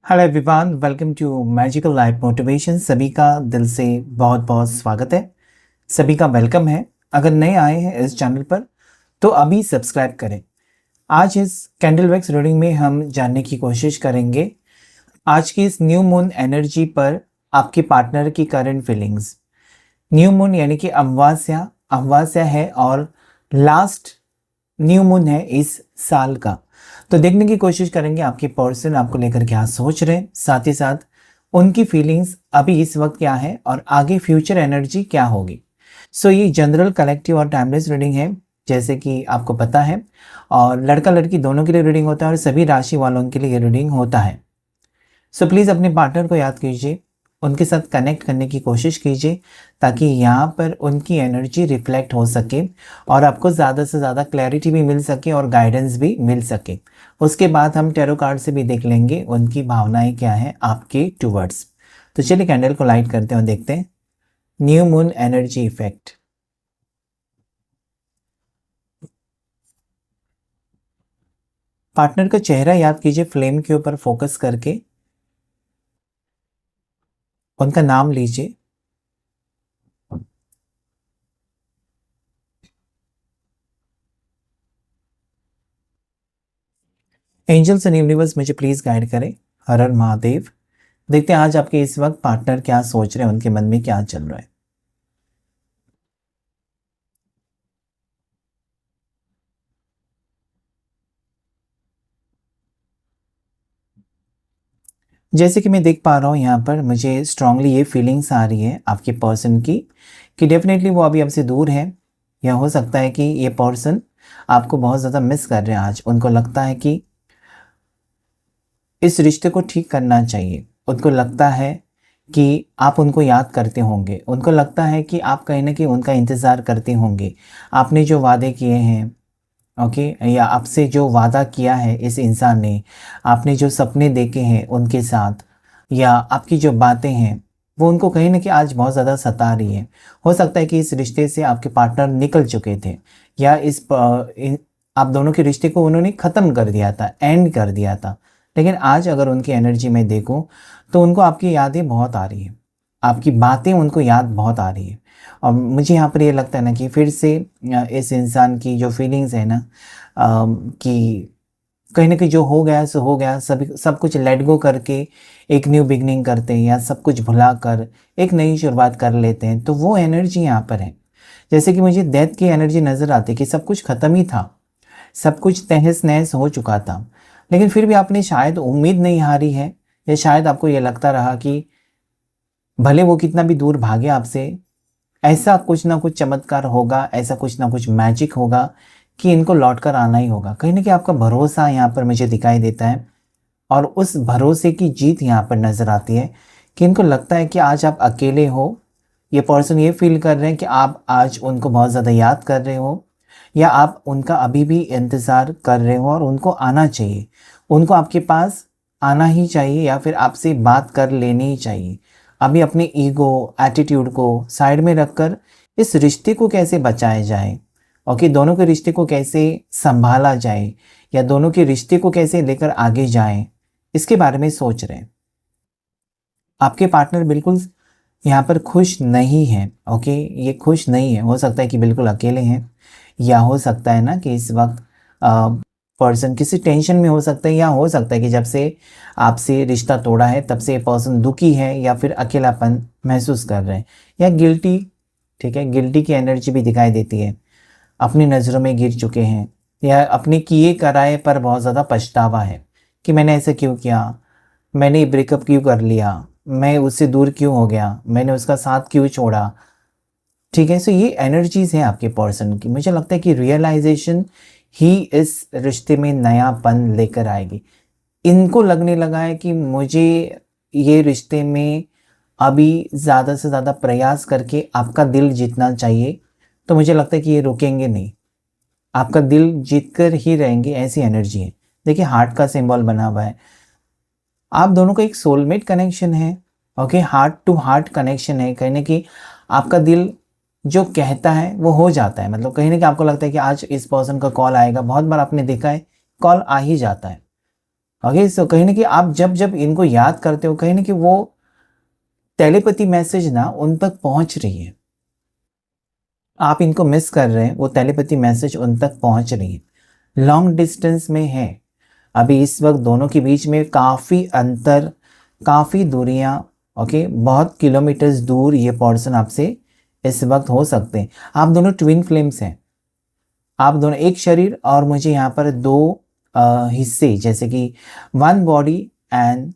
Hello everyone, welcome to magical life motivation. सभी का दिल से बहुत बहुत स्वागत है। सभी का वेलकम है। अगर नए आए हैं इस चैनल पर तो अभी सब्सक्राइब करें। आज इस कैंडल वैक्स रीडिंग में हम जानने की कोशिश करेंगे आज की इस न्यू मून एनर्जी पर आपके पार्टनर की करंट फीलिंग्स। न्यू मून यानी कि अमावस्या अमावस्या है और लास्ट न्यू मून है इस साल का। तो देखने की कोशिश करेंगे आपके पर्सन आपको लेकर क्या सोच रहे हैं, साथ ही साथ उनकी फीलिंग्स अभी इस वक्त क्या है और आगे फ्यूचर एनर्जी क्या होगी। ये जनरल कलेक्टिव और टाइमलेस रीडिंग है, जैसे कि आपको पता है, और लड़का लड़की दोनों के लिए रीडिंग होता है और सभी राशि वालों के लिए ये रीडिंग होता है। प्लीज़ अपने पार्टनर को याद कीजिए, उनके साथ कनेक्ट करने की कोशिश कीजिए ताकि यहाँ पर उनकी एनर्जी रिफ्लेक्ट हो सके और आपको ज़्यादा से ज़्यादा क्लैरिटी भी मिल सके और गाइडेंस भी मिल सके। उसके बाद हम टैरो कार्ड से भी देख लेंगे उनकी भावनाएं क्या हैं आपके टूवर्ड्स। तो चलिए कैंडल को लाइट करते हैं और देखते हैं new moon energy effect. Partner का चेहरा याद कीजिए, फ्लेम के ऊपर फोकस करके उनका नाम लीजिए। एंजल्स एंड यूनिवर्स मुझे प्लीज गाइड करें। हर हर महादेव। देखते हैं आज आपके इस वक्त पार्टनर क्या सोच रहे हैं, उनके मन में क्या चल रहा है। जैसे कि मैं देख पा रहा हूँ यहाँ पर मुझे स्ट्रांगली ये फीलिंग्स आ रही है आपके पर्सन की कि डेफिनेटली वो अभी आपसे दूर है, या हो सकता है कि ये पर्सन आपको बहुत ज़्यादा मिस कर रहे हैं। आज उनको लगता है कि इस रिश्ते को ठीक करना चाहिए। उनको लगता है कि आप उनको याद करते होंगे, उनको लगता है कि आप कहीं ना कहीं उनका इंतज़ार करते होंगे। आपने जो वादे किए हैं, ओके, या आपसे जो वादा किया है इस इंसान ने, आपने जो सपने देखे हैं उनके साथ, या आपकी जो बातें हैं वो उनको कहीं ना कहीं आज बहुत ज़्यादा सता रही है। हो सकता है कि इस रिश्ते से आपके पार्टनर निकल चुके थे, या आप दोनों के रिश्ते को उन्होंने ख़त्म कर दिया था, एंड कर दिया था। लेकिन आज अगर उनकी एनर्जी में देखूं तो उनको आपकी यादें बहुत आ रही हैं, आपकी बातें उनको याद बहुत आ रही है। और मुझे यहाँ पर ये लगता है ना कि फिर से इस इंसान की जो फीलिंग्स है ना, कि कहीं ना कहीं जो हो गया सो हो गया, सब कुछ लेट गो करके एक न्यू बिगनिंग करते हैं, या सब कुछ भुला कर एक नई शुरुआत कर लेते हैं। तो वो एनर्जी यहाँ पर है। जैसे कि मुझे डेथ की एनर्जी नज़र आती है कि सब कुछ ख़त्म ही था, सब कुछ तहस नहस हो चुका था, लेकिन फिर भी आपने शायद उम्मीद नहीं हारी है, या शायद आपको ये लगता रहा कि भले वो कितना भी दूर भागे आपसे, ऐसा कुछ ना कुछ चमत्कार होगा, ऐसा कुछ ना कुछ मैजिक होगा कि इनको लौट कर आना ही होगा। कहीं ना कहीं आपका भरोसा यहाँ पर मुझे दिखाई देता है, और उस भरोसे की जीत यहाँ पर नज़र आती है कि इनको लगता है कि आज आप अकेले हो। ये पर्सन ये फील कर रहे हैं कि आप आज उनको बहुत ज़्यादा याद कर रहे हो, या आप उनका अभी भी इंतज़ार कर रहे हो और उनको आना चाहिए, उनको आपके पास आना ही चाहिए, या फिर आपसे बात कर लेनी ही चाहिए। अभी अपने ईगो एटीट्यूड को साइड में रखकर इस रिश्ते को कैसे बचाया जाए, और कि दोनों के रिश्ते को कैसे संभाला जाए, या दोनों के रिश्ते को कैसे लेकर आगे जाएं, इसके बारे में सोच रहे हैं। आपके पार्टनर बिल्कुल यहाँ पर खुश नहीं है। ओके, ये खुश नहीं है। हो सकता है कि बिल्कुल अकेले हैं, या हो सकता है ना कि इस वक्त पर्सन किसी टेंशन में हो सकता है, या हो सकता है कि जब से आपसे रिश्ता तोड़ा है तब से पर्सन दुखी है, या फिर अकेलापन महसूस कर रहे हैं, या गिल्टी। ठीक है, गिल्टी की एनर्जी भी दिखाई देती है। अपनी नज़रों में गिर चुके हैं, या अपने किए कराए पर बहुत ज़्यादा पछतावा है कि मैंने ऐसा क्यों किया, मैंने ब्रेकअप क्यों कर लिया, मैं उससे दूर क्यों हो गया, मैंने उसका साथ क्यों छोड़ा। ठीक है, ये एनर्जीज हैं आपके पर्सन की। मुझे लगता है कि रियलाइजेशन ही इस रिश्ते में नयापन लेकर आएगी। इनको लगने लगा है कि मुझे ये रिश्ते में अभी ज़्यादा से ज़्यादा प्रयास करके आपका दिल जीतना चाहिए। तो मुझे लगता है कि ये रुकेंगे नहीं, आपका दिल जीत कर ही रहेंगे, ऐसी एनर्जी है। देखिए, हार्ट का सिंबल बना हुआ है। आप दोनों का एक सोलमेट कनेक्शन है। Okay, heart to heart connection है। कहीं ना कहीं आपका दिल जो कहता है वो हो जाता है। मतलब कहीं ना कहीं आपको लगता है कि आज इस पर्सन का कॉल आएगा। बहुत बार आपने देखा है कॉल आ ही जाता है। ओके, सो कहीं ना कहीं आप जब जब इनको याद करते हो, कहीं ना कहीं वो टेलीपैथी मैसेज ना उन तक पहुंच रही है। आप इनको मिस कर रहे हैं, वो टेलीपैथी मैसेज उन तक पहुंच रही है। लॉन्ग डिस्टेंस में है अभी इस वक्त, दोनों के बीच में काफ़ी अंतर, काफ़ी दूरियां। ओके, बहुत किलोमीटर्स दूर ये पर्सन आपसे इस वक्त हो सकते हैं। आप दोनों ट्विन फ्लेम्स हैं, आप दोनों एक शरीर, और मुझे यहाँ पर दो हिस्से, जैसे कि one body and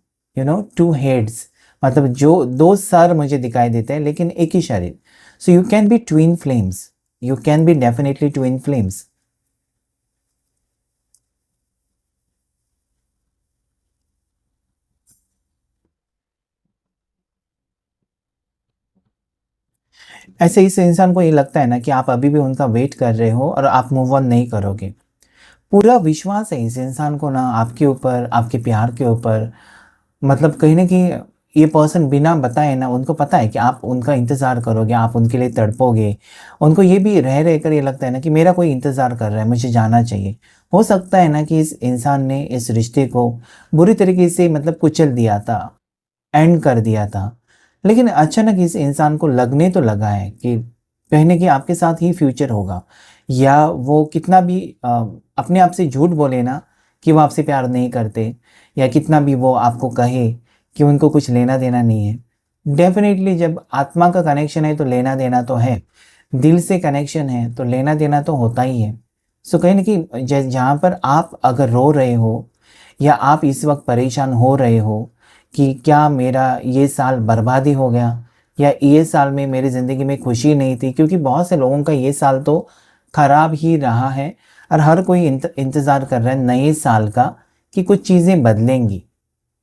two heads, मतलब जो दो सर मुझे दिखाई देते हैं लेकिन एक ही शरीर। So you can be twin flames, you can be definitely twin flames. ऐसे इस इंसान को ये लगता है ना कि आप अभी भी उनका वेट कर रहे हो और आप मूव ऑन नहीं करोगे। पूरा विश्वास है इस इंसान को ना आपके ऊपर, आपके प्यार के ऊपर। मतलब कहीं ना कहीं ये पर्सन बिना बताए ना, उनको पता है कि आप उनका इंतज़ार करोगे, आप उनके लिए तड़पोगे। उनको ये भी रह रह कर ये लगता है ना कि मेरा कोई इंतज़ार कर रहा है, मुझे जाना चाहिए। हो सकता है ना कि इस इंसान ने इस रिश्ते को बुरी तरीके से मतलब कुचल दिया था, एंड कर दिया था। लेकिन अचानक इस इंसान को लगने तो लगा है कि कहीं ना कहीं आपके साथ ही फ्यूचर होगा। या वो कितना भी अपने आप से झूठ बोले ना कि वो आपसे प्यार नहीं करते, या कितना भी वो आपको कहे कि उनको कुछ लेना देना नहीं है, डेफिनेटली जब आत्मा का कनेक्शन है तो लेना देना तो है, दिल से कनेक्शन है तो लेना देना तो होता ही है। सो कहीं ना कहीं जहाँ पर आप अगर रो रहे हो, या आप इस वक्त परेशान हो रहे हो कि क्या मेरा ये साल बर्बादी हो गया, या ये साल में मेरी ज़िंदगी में खुशी नहीं थी, क्योंकि बहुत से लोगों का ये साल तो ख़राब ही रहा है। और हर कोई इंतज़ार कर रहा है नए साल का कि कुछ चीज़ें बदलेंगी।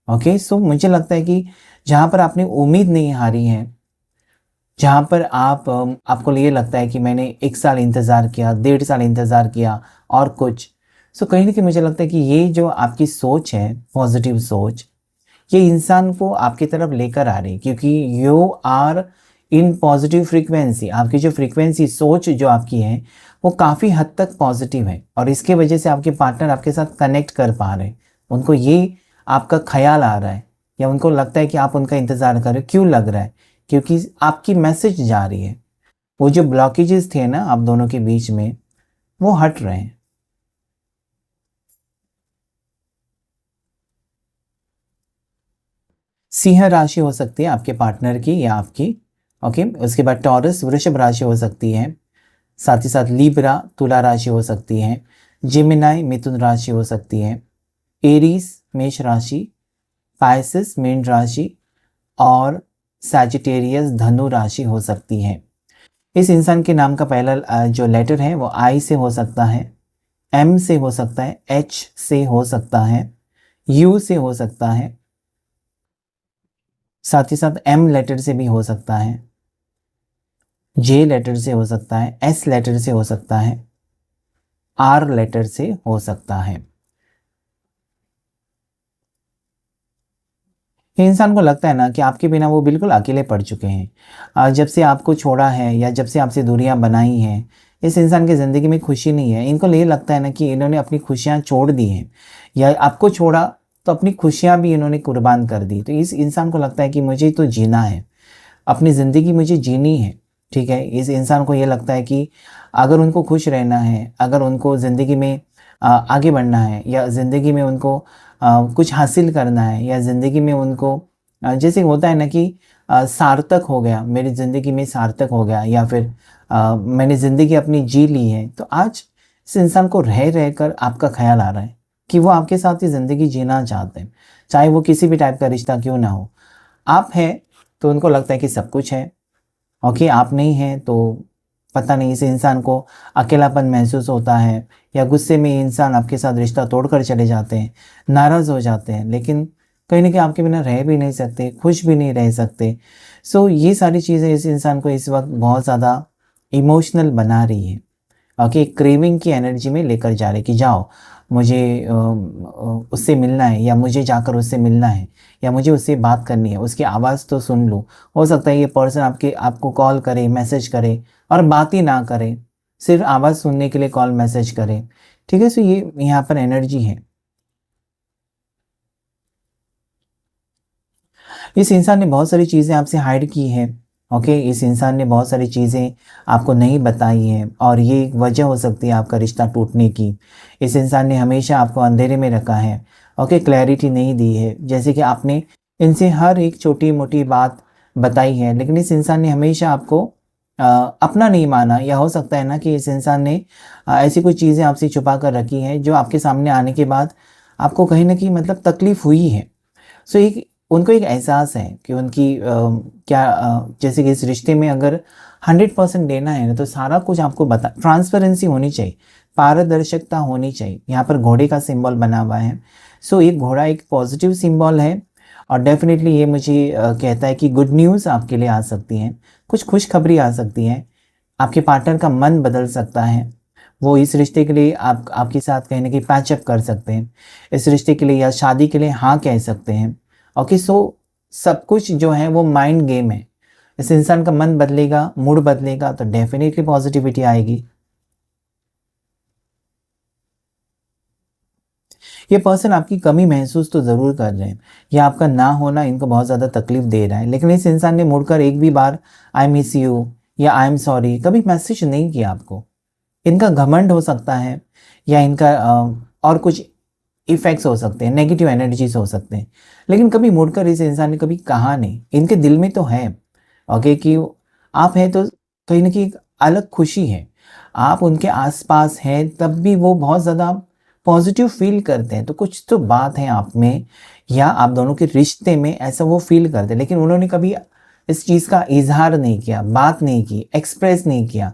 ओके, सो मुझे लगता है कि जहाँ पर आपने उम्मीद नहीं हारी है, जहाँ पर आपको ये लगता है कि मैंने 1 साल इंतज़ार किया, 1.5 साल इंतज़ार किया और कुछ। सो कहीं ना कहीं मुझे लगता है कि ये जो आपकी सोच है, पॉजिटिव सोच, ये इंसान को आपकी तरफ लेकर आ रही है, क्योंकि you are in positive frequency. आपकी जो फ्रीक्वेंसी, सोच जो आपकी है, वो काफ़ी हद तक पॉजिटिव है, और इसके वजह से आपके पार्टनर आपके साथ कनेक्ट कर पा रहे हैं। उनको ये आपका ख्याल आ रहा है, या उनको लगता है कि आप उनका इंतज़ार कर रहे हो। क्यों लग रहा है? क्योंकि आपकी मैसेज जा रही है। वो जो ब्लॉकेजेस थे ना आप दोनों के बीच में, वो हट रहे हैं। सिंह राशि हो सकती है आपके पार्टनर की या आपकी। ओके, उसके बाद टॉरस वृषभ राशि हो सकती है, साथ ही साथ लीब्रा तुला राशि हो सकती है, जिमिनाई मिथुन राशि हो सकती है, एरीज मेष राशि, पाइसेस मीन राशि, और सैजिटेरियस धनु राशि हो सकती है। इस इंसान के नाम का पहला जो लेटर है वो आई से हो सकता है, एम से हो सकता है, एच से हो सकता है, यू से हो सकता है, साथ ही साथ एम लेटर से भी हो सकता है, जे लेटर से हो सकता है, एस लेटर से हो सकता है, आर लेटर से हो सकता है। ये इंसान को लगता है ना कि आपके बिना वो बिल्कुल अकेले पड़ चुके हैं। जब से आपको छोड़ा है या जब से आपसे दूरियां बनाई हैं, इस इंसान की ज़िंदगी में खुशी नहीं है। इनको ये लगता है ना कि इन्होंने अपनी खुशियां छोड़ दी हैं, या आपको छोड़ा तो अपनी खुशियां भी इन्होंने कुर्बान कर दी। तो इस इंसान को लगता है कि मुझे तो जीना है, अपनी ज़िंदगी मुझे जीनी है। ठीक है, इस इंसान को ये लगता है कि अगर उनको खुश रहना है, अगर उनको ज़िंदगी में आगे बढ़ना है, या ज़िंदगी में उनको कुछ हासिल करना है, या ज़िंदगी में उनको जैसे होता है ना कि सार्थक हो गया, मेरी ज़िंदगी में सार्थक हो गया, या फिर मैंने ज़िंदगी अपनी जी ली है। तो आज इस इंसान को रह रह कर आपका ख्याल आ रहा है कि वो आपके साथ ही ज़िंदगी जीना चाहते हैं, चाहे वो किसी भी टाइप का रिश्ता क्यों ना हो। आप हैं तो उनको लगता है कि सब कुछ है। ओके, आप नहीं हैं तो पता नहीं इस इंसान को अकेलापन महसूस होता है, या गुस्से में इंसान आपके साथ रिश्ता तोड़कर चले जाते हैं, नाराज़ हो जाते हैं, लेकिन कहीं ना कहीं आपके बिना रह भी नहीं सकते, खुश भी नहीं रह सकते। सो ये सारी चीज़ें इस इंसान को इस वक्त बहुत ज़्यादा इमोशनल बना रही है। ओके, क्रेविंग की एनर्जी में लेकर जा रहे कि जाओ, मुझे उससे मिलना है, या मुझे जाकर उससे मिलना है, या मुझे उससे बात करनी है, उसकी आवाज़ तो सुन लूँ। हो सकता है ये पर्सन आपको कॉल करे, मैसेज करे, और बात ही ना करे, सिर्फ आवाज़ सुनने के लिए कॉल मैसेज करे। ठीक है, सो ये यहाँ पर एनर्जी है। इस इंसान ने बहुत सारी चीज़ें आपसे हाइड की है। ओके, इस इंसान ने बहुत सारी चीज़ें आपको नहीं बताई हैं और ये एक वजह हो सकती है आपका रिश्ता टूटने की। इस इंसान ने हमेशा आपको अंधेरे में रखा है। ओके, क्लैरिटी नहीं दी है। जैसे कि आपने इनसे हर एक छोटी-मोटी बात बताई है, लेकिन इस इंसान ने हमेशा आपको अ, अपना नहीं माना, या हो सकता है ना कि इस इंसान ने ऐसी कोई चीज़ें आपसे छुपा कर रखी हैं जो आपके सामने आने के बाद आपको कहीं न कहीं मतलब तकलीफ़ हुई है। सो एक उनको एक एहसास है कि उनकी जैसे कि इस रिश्ते में अगर 100% देना है ना, तो सारा कुछ आपको बता, ट्रांसपेरेंसी होनी चाहिए, पारदर्शिता होनी चाहिए। यहाँ पर घोड़े का सिंबल बना हुआ है। सो एक घोड़ा एक पॉजिटिव सिंबल है और डेफ़िनेटली ये मुझे कहता है कि गुड न्यूज़ आपके लिए आ सकती हैं, कुछ खुशखबरी आ सकती है, आपके पार्टनर का मन बदल सकता है। वो इस रिश्ते के लिए आपके साथ कहीं न कहीं पैचअप कर सकते हैं। इस रिश्ते के लिए या शादी के लिए हाँ कह सकते हैं। ओके, सो सब कुछ जो है वो माइंड गेम है। इस इंसान का मन बदलेगा, मूड बदलेगा तो डेफ़िनेटली पॉज़िटिविटी आएगी। ये पर्सन आपकी कमी महसूस तो ज़रूर कर रहे हैं, या आपका ना होना इनको बहुत ज़्यादा तकलीफ़ दे रहा है, लेकिन इस इंसान ने मुड़कर एक भी बार आई मिस यू या आई एम सॉरी कभी मैसेज नहीं किया आपको। इनका घमंड हो सकता है, या इनका और कुछ इफ़ेक्ट्स हो सकते हैं, नेगेटिव एनर्जीज़ हो सकते हैं, लेकिन कभी मुड़कर इस इंसान ने कभी कहा नहीं। इनके दिल में तो है, ओके, कि आप हैं तो कहीं न कहीं एक अलग खुशी है। आप उनके आस-पास हैं तब भी वो बहुत ज़्यादा पॉज़िटिव फ़ील करते हैं, तो कुछ तो बात है आप में या आप दोनों के रिश्ते में, ऐसा वो फ़ील करते हैं। लेकिन उन्होंने कभी इस चीज़ का इज़हार नहीं किया, बात नहीं की, एक्सप्रेस नहीं किया।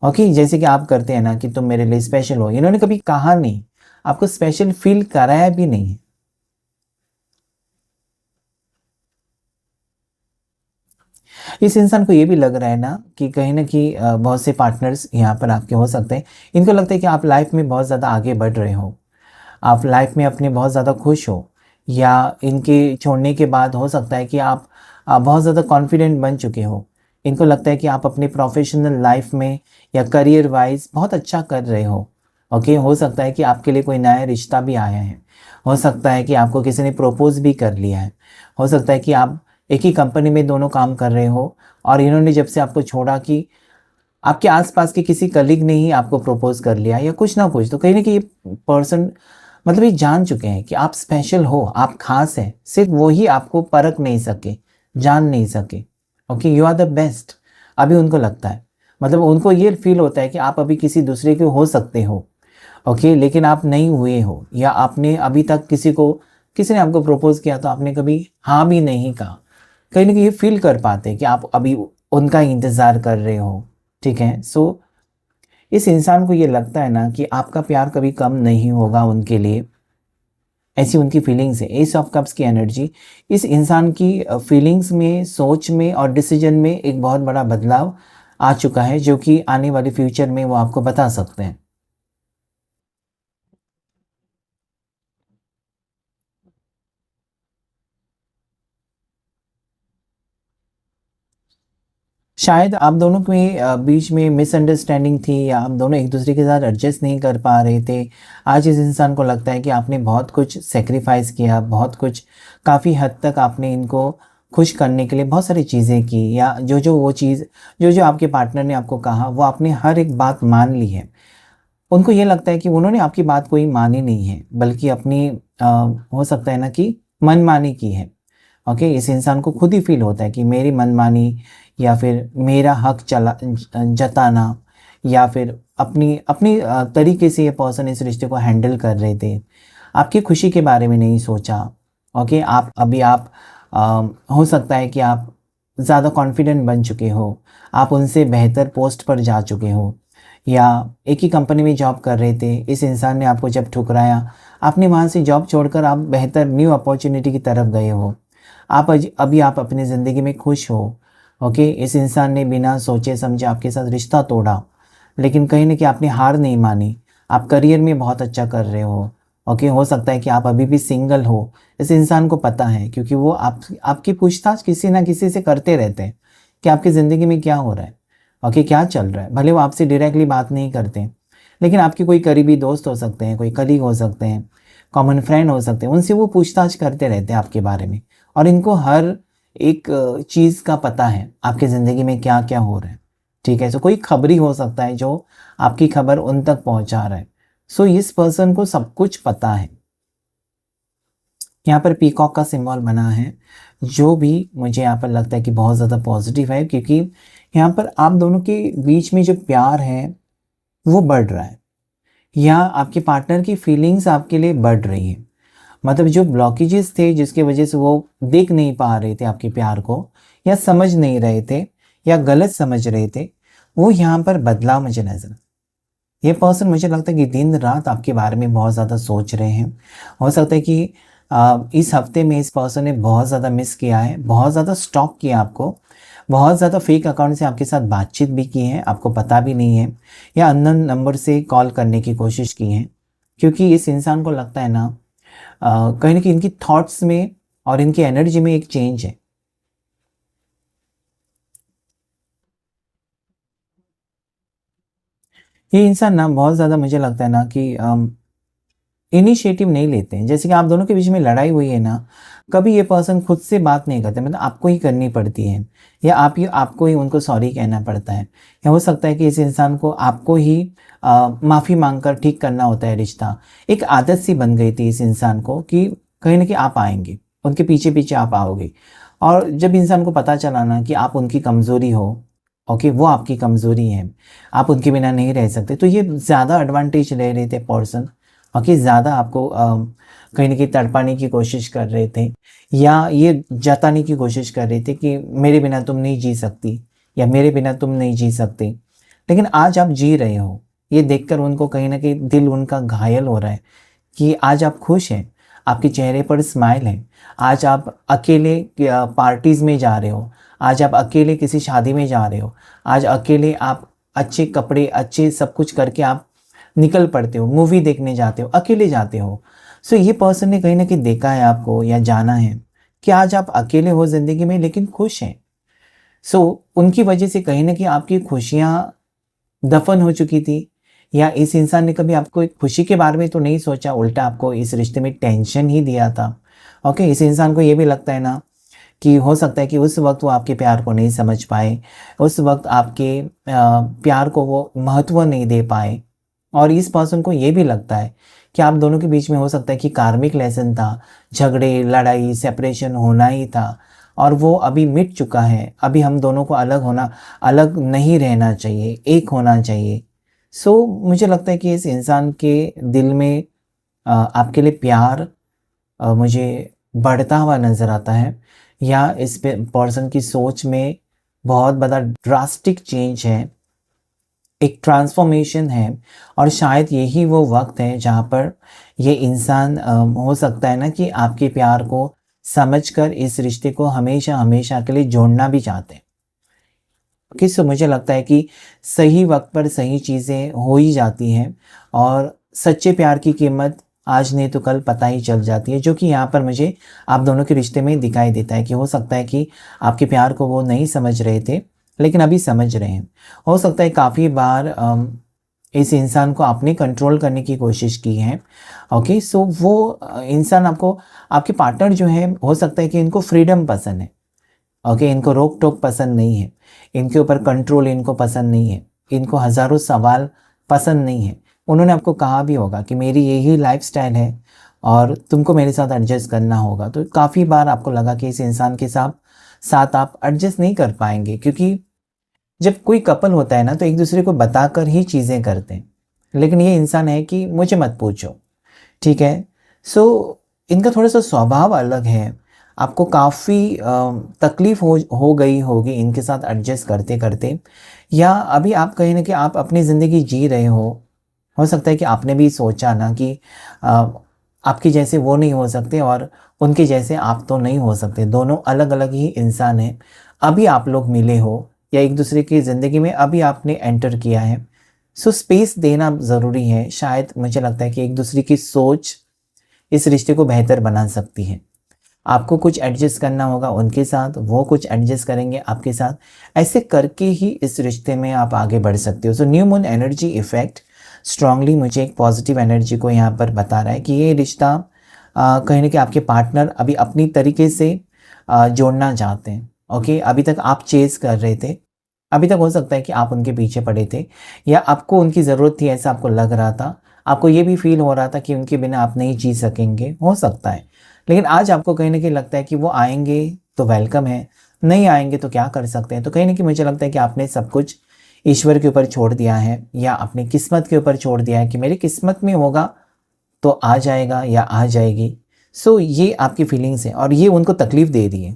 ओके, जैसे कि आप करते हैं ना कि तुम मेरे लिए स्पेशल हो, इन्होंने कभी कहा नहीं, आपको स्पेशल फ़ील कराया भी नहीं। इस इंसान को ये भी लग रहा है ना कि कहीं न कहीं बहुत से पार्टनर्स यहाँ पर आपके हो सकते हैं। इनको लगता है कि आप लाइफ़ में बहुत ज़्यादा आगे बढ़ रहे हो। आप लाइफ़ में अपने बहुत ज़्यादा खुश हो, या इनके छोड़ने के बाद हो सकता है कि आप बहुत ज़्यादा कॉन्फिडेंट बन चुके हो। इनको लगता है कि आप अपनी प्रोफ़ेशनल लाइफ़ में या करियर वाइज़ बहुत अच्छा कर रहे हो। ओके, हो सकता है कि आपके लिए कोई नया रिश्ता भी आया है। हो सकता है कि आपको किसी ने प्रपोज़ भी कर लिया है। हो सकता है कि आप एक ही कंपनी में दोनों काम कर रहे हो और इन्होंने जब से आपको छोड़ा कि आपके आस-पास के किसी कलीग ने ही आपको प्रपोज़ कर लिया या कुछ ना कुछ। तो कहीं न कहीं ये पर्सन मतलब ये जान चुके हैं कि आप स्पेशल हो, आप ख़ास हैं। सिर्फ़ वो ही आपको परख नहीं सके, जान नहीं सके। Okay, you are the best, अभी उनको लगता है। मतलब उनको ये फ़ील होता है कि आप अभी किसी दूसरे के हो सकते हो। ओके, लेकिन आप नहीं हुए हो, या आपने अभी तक किसी ने आपको प्रपोज़ किया तो आपने कभी हाँ भी नहीं कहा। कहीं न कहीं ये फ़ील कर पाते हैं कि आप अभी उनका इंतज़ार कर रहे हो, ठीक है? सो इस इंसान को ये लगता है ना कि आपका प्यार कभी कम नहीं होगा उनके लिए, ऐसी उनकी फीलिंग्स है। एस ऑफ कप्स की एनर्जी इस इंसान की फीलिंग्स में, सोच में और डिसीजन में एक बहुत बड़ा बदलाव आ चुका है, जो कि आने वाले फ्यूचर में वो आपको बता सकते हैं। शायद आप दोनों के बीच में मिसअंडरस्टैंडिंग थी, या आप दोनों एक-दूसरे के साथ एडजस्ट नहीं कर पा रहे थे। आज इस इंसान को लगता है कि आपने बहुत कुछ सैक्रिफ़ाइस किया, बहुत कुछ, काफ़ी हद तक आपने इनको खुश करने के लिए बहुत सारी चीज़ें की, या जो-जो आपके पार्टनर ने आपको कहा, वो आपने हर एक बात मान ली है। उनको ये लगता है कि उन्होंने आपकी बात कोई मानी नहीं है, बल्कि अपनी हो सकता है ना कि मनमानी की है। ओके, इस इंसान को खुद ही फ़ील होता है कि मेरी मनमानी, या फिर मेरा हक जताना, या फिर अपनी अपनी तरीके से ये पर्सन इस रिश्ते को हैंडल कर रहे थे। आपकी खुशी के बारे में नहीं सोचा। ओके, आप अ, हो सकता है कि आप ज़्यादा कॉन्फिडेंट बन चुके हो, आप उनसे बेहतर पोस्ट पर जा चुके हो, या एक ही कंपनी में जॉब कर रहे थे, इस इंसान ने आपको जब ठुकराया, आपने वहाँ से जॉब छोड़कर आप बेहतर न्यू अपॉर्च्युनिटी की तरफ गए हो। अभी आप अपनी ज़िंदगी में खुश हो। ओके, इस इंसान ने बिना सोचे समझे आपके साथ रिश्ता तोड़ा, लेकिन कहीं न कहीं आपने हार नहीं मानी। आप करियर में बहुत अच्छा कर रहे हो। ओके, हो सकता है कि आप अभी भी सिंगल हो। इस इंसान को पता है, क्योंकि वो आपकी पूछताछ किसी न किसी से करते रहते हैं कि आपकी ज़िंदगी में क्या हो रहा है? ओके, क्या चल रहा है? भले वो आपसे डायरेक्टली बात नहीं करते, लेकिन आपके कोई करीबी दोस्त हो सकते हैं, कोई कलीग हो सकते हैं, कॉमन फ्रेंड हो सकते हैं, उनसे वो पूछताछ करते रहते हैं आपके बारे में। और इनको हर एक चीज़ का पता है आपकी ज़िंदगी में क्या क्या हो रहा है, ठीक है। सो कोई खबरी हो सकता है जो आपकी खबर उन तक पहुंचा रहा है। सो इस पर्सन को सब कुछ पता है। यहाँ पर पीकॉक का सिंबल बना है, जो भी मुझे यहाँ पर लगता है कि बहुत ज़्यादा पॉजिटिव है, क्योंकि यहाँ पर आप दोनों के बीच में जो प्यार है वो बढ़ रहा है, या आपके पार्टनर की फीलिंग्स आपके लिए बढ़ रही हैं। मतलब जो ब्लॉकेजेस थे जिसकी वजह से वो देख नहीं पा रहे थे आपके प्यार को, या समझ नहीं रहे थे, या गलत समझ रहे थे, वो यहाँ पर बदलाव मुझे नजर। ये पर्सन मुझे लगता है कि दिन रात आपके बारे में बहुत ज़्यादा सोच रहे हैं। हो सकता है कि इस हफ्ते में इस पर्सन ने बहुत ज़्यादा मिस किया है, बहुत ज़्यादा स्टॉक किया आपको, बहुत ज़्यादा फेक अकाउंट से आपके साथ बातचीत भी की है, आपको पता भी नहीं है, या अननोन नंबर से कॉल करने की कोशिश की है। क्योंकि इस इंसान को लगता है ना कहीं ना कहीं इनकी थॉट्स में और इनकी एनर्जी में एक चेंज है। ये इंसान ना बहुत ज़्यादा मुझे लगता है ना कि इनिशिएटिव नहीं लेते हैं। जैसे कि आप दोनों के बीच में लड़ाई हुई है ना, कभी ये पर्सन खुद से बात नहीं करते, मतलब आपको ही करनी पड़ती है, या आपको ही उनको सॉरी कहना पड़ता है, या हो सकता है कि इस इंसान को आपको ही माफ़ी मांगकर ठीक करना होता है रिश्ता। एक आदत सी बन गई थी इस इंसान को कि कहीं ना कहीं आप आएंगे, उनके पीछे पीछे आप आओगे, और जब इंसान को पता चला ना कि आप उनकी कमज़ोरी हो, ओके, वो आपकी कमज़ोरी है, आप उनके बिना नहीं रह सकते, तो ये ज़्यादा एडवांटेज ले रहे थे पर्सन, ओके, ज़्यादा आपको कहीं ना कहीं तड़पाने की कोशिश कर रहे थे, या ये जताने की कोशिश कर रहे थे कि मेरे बिना तुम नहीं जी सकती, या मेरे बिना तुम नहीं जी सकते। लेकिन आज आप जी रहे हो, ये देखकर उनको कहीं ना कहीं दिल उनका घायल हो रहा है कि आज आप खुश हैं, आपके चेहरे पर स्माइल है, आज आप अकेले पार्टीज़ में जा रहे हो, आज आप अकेले किसी शादी में जा रहे हो, आज अकेले आप अच्छे कपड़े अच्छे सब कुछ करके आप निकल पड़ते हो, मूवी देखने जाते हो, अकेले जाते हो। सो ये पर्सन ने कहीं ना कहीं देखा है आपको या जाना है कि आज आप अकेले हो ज़िंदगी में लेकिन खुश हैं। सो उनकी वजह से कहीं ना कहीं आपकी खुशियाँ दफन हो चुकी थी, या इस इंसान ने कभी आपको एक खुशी के बारे में तो नहीं सोचा, उल्टा आपको इस रिश्ते में टेंशन ही दिया था। ओके, इस इंसान को ये भी लगता है ना कि हो सकता है कि उस वक्त वो आपके प्यार को नहीं समझ पाए, उस वक्त आपके प्यार को वो महत्व नहीं दे पाए, और इस पर्सन को ये भी लगता है कि आप दोनों के बीच में हो सकता है कि कार्मिक लेसन था, झगड़े लड़ाई सेपरेशन होना ही था, और वो अभी मिट चुका है। अभी हम दोनों को अलग नहीं रहना चाहिए, एक होना चाहिए। सो मुझे लगता है कि इस इंसान के दिल में आपके लिए प्यार मुझे बढ़ता हुआ नज़र आता है, या इस पे पर्सन की सोच में बहुत बड़ा ड्रास्टिक चेंज है, एक ट्रांसफॉर्मेशन है। और शायद यही वो वक्त है जहाँ पर ये इंसान हो सकता है ना कि आपके प्यार को समझकर इस रिश्ते को हमेशा हमेशा के लिए जोड़ना भी चाहते हैं। किस मुझे लगता है कि सही वक्त पर सही चीज़ें हो ही जाती हैं, और सच्चे प्यार की कीमत आज नहीं तो कल पता ही चल जाती है, जो कि यहाँ पर मुझे आप दोनों के रिश्ते में दिखाई देता है कि हो सकता है कि आपके प्यार को वो नहीं समझ रहे थे लेकिन अभी समझ रहे हैं। हो सकता है काफ़ी बार इस इंसान को आपने कंट्रोल करने की कोशिश की है। ओके, सो वो इंसान आपको, आपके पार्टनर जो है, हो सकता है कि इनको फ्रीडम पसंद है। ओके, इनको रोक टोक पसंद नहीं है, इनके ऊपर कंट्रोल इनको पसंद नहीं है, इनको हज़ारों सवाल पसंद नहीं है। उन्होंने आपको कहा भी होगा कि मेरी यही लाइफस्टाइल है और तुमको मेरे साथ एडजस्ट करना होगा। तो काफ़ी बार आपको लगा कि इस इंसान के साथ साथ आप एडजस्ट नहीं कर पाएंगे, क्योंकि जब कोई कपल होता है ना तो एक दूसरे को बताकर ही चीज़ें करते हैं। लेकिन ये इंसान है कि मुझे मत पूछो, ठीक है। सो इनका थोड़ा सा स्वभाव अलग है। आपको काफ़ी तकलीफ़ हो गई होगी इनके साथ एडजस्ट करते करते, या अभी आप कहीं ना कहीं आप अपनी ज़िंदगी जी रहे हो सकता है कि आपने भी सोचा ना कि अ, आपके जैसे वो नहीं हो सकते और उनके जैसे आप तो नहीं हो सकते, दोनों अलग अलग ही इंसान हैं। अभी आप लोग मिले हो, या एक दूसरे की ज़िंदगी में अभी आपने एंटर किया है। सो स्पेस देना ज़रूरी है। शायद मुझे लगता है कि एक दूसरे की सोच इस रिश्ते को बेहतर बना सकती है। आपको कुछ एडजस्ट करना होगा उनके साथ, वो कुछ एडजस्ट करेंगे आपके साथ। ऐसे करके ही इस रिश्ते में आप आगे बढ़ सकते हो। So new moon energy effect strongly मुझे एक पॉजिटिव एनर्जी को यहाँ पर बता रहा है कि ये रिश्ता कहीं ना कहीं आपके पार्टनर अभी अपनी तरीके से जोड़ना चाहते हैं। ओके, अभी तक आप चेज़ कर रहे थे, अभी तक हो सकता है कि आप उनके पीछे पड़े थे या आपको उनकी ज़रूरत थी, ऐसा आपको लग रहा था। आपको ये भी फ़ील हो रहा था कि उनके बिना आप नहीं जी सकेंगे, हो सकता है। लेकिन आज आपको कहीं न कहीं लगता है कि वो आएँगे तो वेलकम है, नहीं आएँगे तो क्या कर सकते हैं। तो कहीं न कहीं मुझे लगता है कि आपने सब कुछ ईश्वर के ऊपर छोड़ दिया है या अपनी किस्मत के ऊपर छोड़ दिया है कि मेरी किस्मत में होगा तो आ जाएगा या आ जाएगी। सो ये आपकी फीलिंग्स हैं और ये उनको तकलीफ़ दे रही है।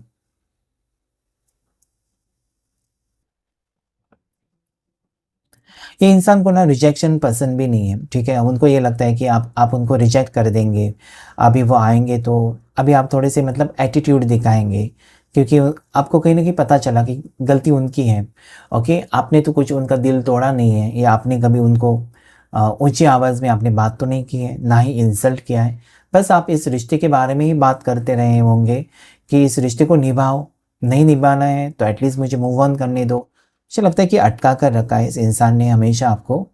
ये इंसान को ना रिजेक्शन पसंद भी नहीं है, ठीक है? उनको ये लगता है कि आप उनको रिजेक्ट कर देंगे, अभी वो आएँगे तो अभी आप थोड़े से मतलब एटीट्यूड दिखाएँगे क्योंकि आपको कहीं न कहीं पता चला कि गलती उनकी है, ओके? आपने तो कुछ उनका दिल तोड़ा नहीं है या आपने कभी उनको ऊँची आवाज़ में आपने बात तो नहीं की है, ना ही इंसल्ट किया है। बस आप इस रिश्ते के बारे में ही बात करते रहे होंगे कि इस रिश्ते को निभाओ, नहीं निभाना है तो एटलीस्ट मुझे मूव ऑन करने दो। मुझे लगता है कि अटका कर रखा है इस इंसान ने हमेशा आपको।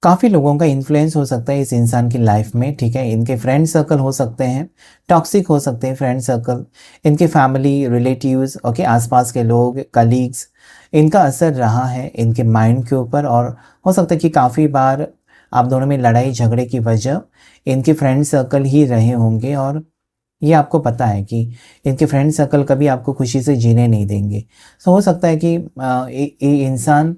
काफ़ी लोगों का इन्फ्लुएंस हो सकता है इस इंसान की लाइफ में, ठीक है? इनके फ्रेंड सर्कल हो सकते हैं, टॉक्सिक हो सकते हैं फ्रेंड सर्कल, इनके फैमिली, रिलेटिव्स, ओके, आसपास के लोग, कलीग्स, इनका असर रहा है इनके माइंड के ऊपर और हो सकता है कि काफ़ी बार आप दोनों में लड़ाई झगड़े की वजह इनके फ्रेंड सर्कल ही रहे होंगे और ये आपको पता है कि इनके फ्रेंड सर्कल कभी आपको खुशी से जीने नहीं देंगे। सो हो सकता है कि ये इंसान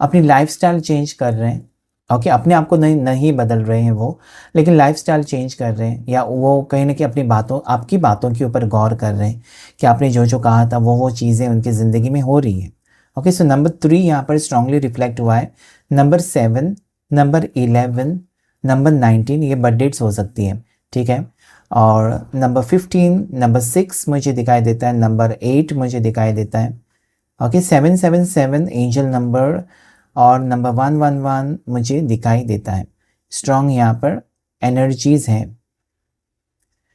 अपनी लाइफ़स्टाइल चेंज कर रहे हैं, ओके? अपने आप को नहीं नहीं बदल रहे हैं वो, लेकिन लाइफ़स्टाइल चेंज कर रहे हैं या वो कहीं न कहीं अपनी बातों आपकी बातों के ऊपर गौर कर रहे हैं कि आपने जो-जो कहा था वो चीज़ें उनकी ज़िंदगी में हो रही हैं। ओके, सो नंबर 3 यहाँ पर स्ट्रांगली रिफ्लेक्ट हुआ है। नंबर 7, नंबर 11, नंबर 19 ये बर्थ डेट्स हो सकती हैं, ठीक है? और नंबर 15, नंबर 6 मुझे दिखाई देता है, नंबर 8 मुझे दिखाई देता है। ओके, 777 एंजल नंबर और नंबर 111 मुझे दिखाई देता है। स्ट्रॉन्ग यहाँ पर एनर्जीज़ हैं।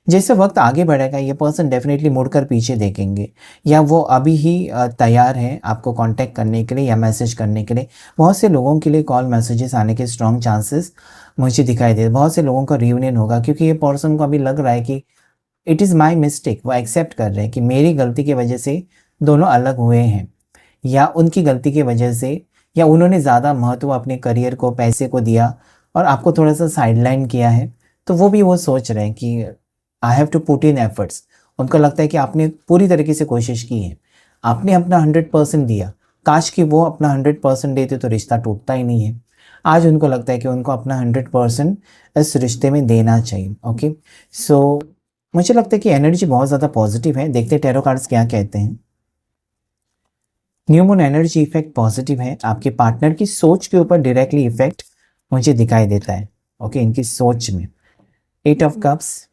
जैसे वक्त आगे बढ़ेगा ये पर्सन डेफिनेटली मुड़कर पीछे देखेंगे या वो अभी ही तैयार है आपको कांटेक्ट करने के लिए या मैसेज करने के लिए। बहुत से लोगों के लिए कॉल मैसेजेस आने के स्ट्रॉन्ग चांसेस मुझे दिखाई दे, बहुत से लोगों का रियूनियन होगा क्योंकि ये पर्सन को अभी लग रहा है कि इट इज़ माई मिस्टेक। वो एक्सेप्ट कर रहे हैं कि मेरी गलती की वजह से दोनों अलग हुए हैं या उनकी गलती की वजह से या उन्होंने ज़्यादा महत्व अपने करियर को, पैसे को दिया और आपको थोड़ा सा साइडलाइन किया है। तो वो भी वो सोच रहे हैं कि I have to put in efforts. उनको लगता है कि आपने पूरी तरीके से कोशिश की है, आपने अपना 100% दिया। काश कि वो अपना 100% देते तो रिश्ता टूटता ही नहीं है। आज उनको लगता है कि उनको अपना 100% इस रिश्ते में देना चाहिए। ओके, सो मुझे लगता है कि एनर्जी बहुत ज़्यादा पॉजिटिव है। देखते हैं टैरो कार्ड्स क्या कहते हैं। New moon energy effect positive है। आपके पार्टनर की सोच के ऊपर डायरेक्टली इफेक्ट मुझे दिखाई देता है। ओके, इनकी सोच में 8 ऑफ कप्स,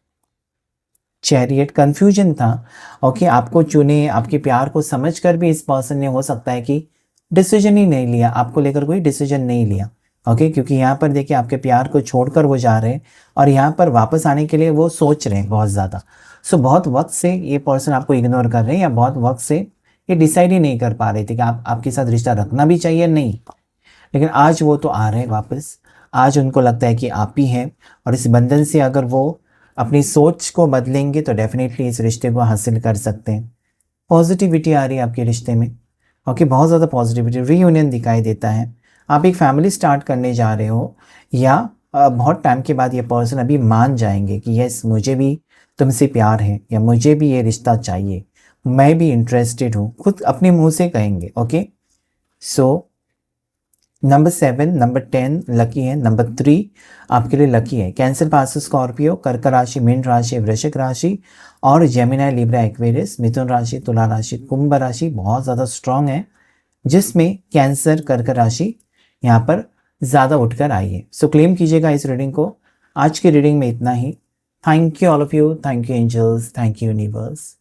चैरियट, कन्फ्यूजन था। ओके, आपको चुने, आपके प्यार को समझकर भी इस पर्सन ने हो सकता है कि डिसीजन ही नहीं लिया, आपको लेकर कोई डिसीजन नहीं लिया। ओके, क्योंकि यहाँ पर देखिए आपके प्यार को छोड़कर वो जा रहे हैं और यहाँ पर वापस आने के लिए वो सोच रहे हैं बहुत ज़्यादा। सो बहुत वक्त से ये पर्सन आपको इग्नोर कर रहे हैं या बहुत वक्त से ये डिसाइड ही नहीं कर पा रहे थे कि आप आपके साथ रिश्ता रखना भी चाहिए नहीं। लेकिन आज वो तो आ रहे हैं वापस। आज उनको लगता है कि आप ही हैं और इस बंधन से अगर वो अपनी सोच को बदलेंगे तो डेफ़िनेटली इस रिश्ते को हासिल कर सकते हैं। पॉज़िटिविटी आ रही है आपके रिश्ते में। ओके, बहुत ज़्यादा पॉज़िटिविटी, रीयूनियन दिखाई देता है। आप एक फैमिली स्टार्ट करने जा रहे हो या बहुत टाइम के बाद ये पर्सन अभी मान जाएँगे कि यस मुझे भी तुमसे प्यार है या मुझे भी ये रिश्ता चाहिए, मैं भी इंटरेस्टेड हूँ, खुद अपने मुँह से कहेंगे। Okay, so number 7, number 10 lucky है, नंबर 3 आपके लिए लकी है। कैंसर, पास, स्कॉर्पियो, कर्क राशि, मीन राशि, वृश्चिक राशि और जेमिनी, लिब्रा, एक्वेरियस, मिथुन राशि, तुला राशि, कुंभ राशि बहुत ज़्यादा स्ट्रॉन्ग है, जिसमें कैंसर, कर्क राशि यहाँ पर ज़्यादा उठकर आई है। सो क्लेम कीजिएगा इस रीडिंग को। आज की रीडिंग में इतना ही। Thank you all of you, thank you angels, thank you universe.